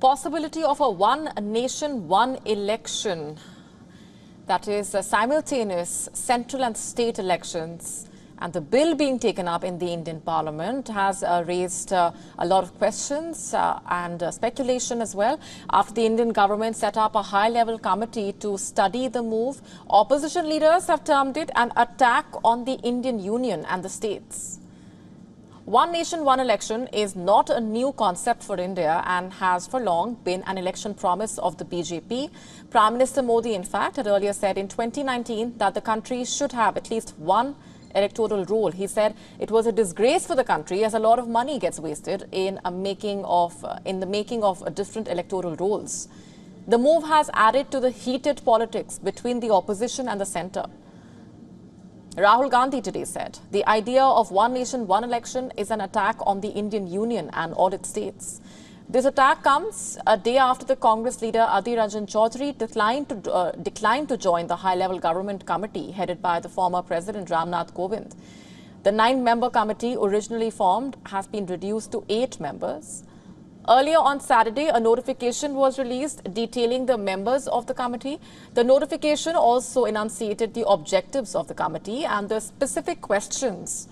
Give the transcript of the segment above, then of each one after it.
possibility of a one nation, one election, that is simultaneous central and state elections, and the bill being taken up in the Indian Parliament has raised a lot of questions and speculation as well. After the Indian government set up a high-level committee to study the move, opposition leaders have termed it an attack on the Indian Union and the states. One nation, one election is not a new concept for India and has for long been an election promise of the BJP. Prime Minister Modi, in fact, had earlier said in 2019 that the country should have at least one electoral roll. He said it was a disgrace for the country as a lot of money gets wasted in the making of different electoral rolls. The move has added to the heated politics between the opposition and the centre. Rahul Gandhi today said the idea of one nation, one election is an attack on the Indian Union and all its states. This attack comes a day after the Congress leader Adhir Ranjan Chowdhury declined to join the high-level government committee headed by the former President Ram Nath Kovind. The 9-member committee originally formed has been reduced to 8 members. Earlier on Saturday, a notification was released detailing the members of the committee. The notification also enunciated the objectives of the committee and the specific questions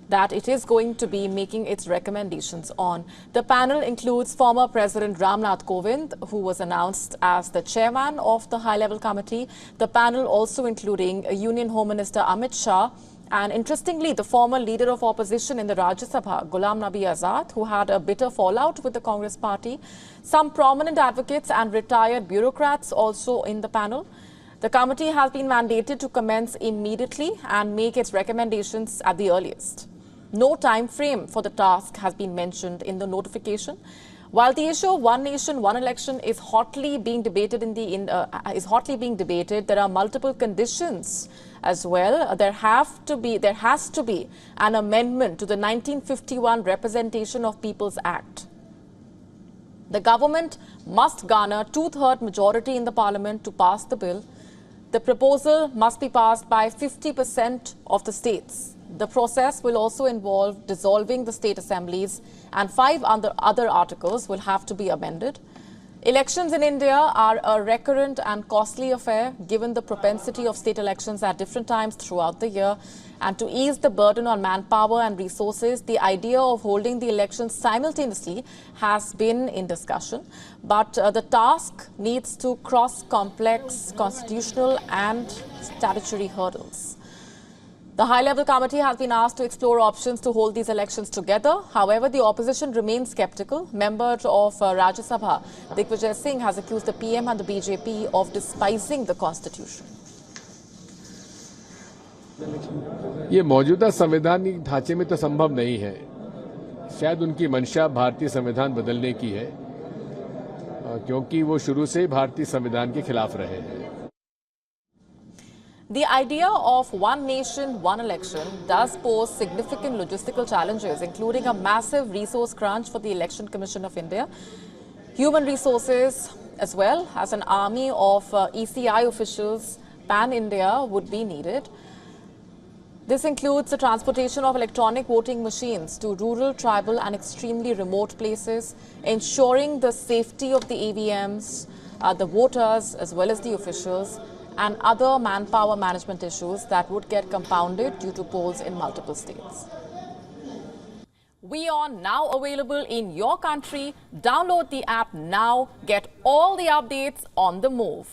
that it is going to be making its recommendations on. The panel includes former President Ram Nath Kovind, who was announced as the chairman of the high-level committee. The panel also including Union Home Minister Amit Shah, and interestingly, the former leader of opposition in the Rajya Sabha, Ghulam Nabi Azad, who had a bitter fallout with the Congress party. Some prominent advocates and retired bureaucrats also in the panel. The committee has been mandated to commence immediately and make its recommendations at the earliest. No time frame for the task has been mentioned in the notification. While the issue of one nation, one election is hotly being debated there are multiple conditions as well. There has to be an amendment to the 1951 Representation of People's Act. The government must garner 2/3 majority in the parliament to pass the bill. The proposal must be passed by 50% of the states. The process will also involve dissolving the state assemblies, and 5 other articles will have to be amended. Elections in India are a recurrent and costly affair given the propensity of state elections at different times throughout the year. And to ease the burden on manpower and resources, the idea of holding the elections simultaneously has been in discussion. But the task needs to cross complex constitutional and statutory hurdles. The high-level committee has been asked to explore options to hold these elections together. However, the opposition remains sceptical. Member of Rajya Sabha, Digvijay Singh, has accused the PM and the BJP of despising the constitution. ये मौजूदा संवैधानिक ढांचे में तो संभव नहीं है। शायद उनकी मंशा भारतीय संविधान बदलने की है, क्योंकि वो शुरू से ही भारतीय संविधान के खिलाफ रहे हैं। The idea of one nation, one election does pose significant logistical challenges, including a massive resource crunch for the Election Commission of India. Human resources, as well as an army of ECI officials, pan-India, would be needed. This includes the transportation of electronic voting machines to rural, tribal and extremely remote places, ensuring the safety of the EVMs, the voters as well as the officials, and other manpower management issues that would get compounded due to polls in multiple states. WION now available in your country. Download the app now. Get all the updates on the move.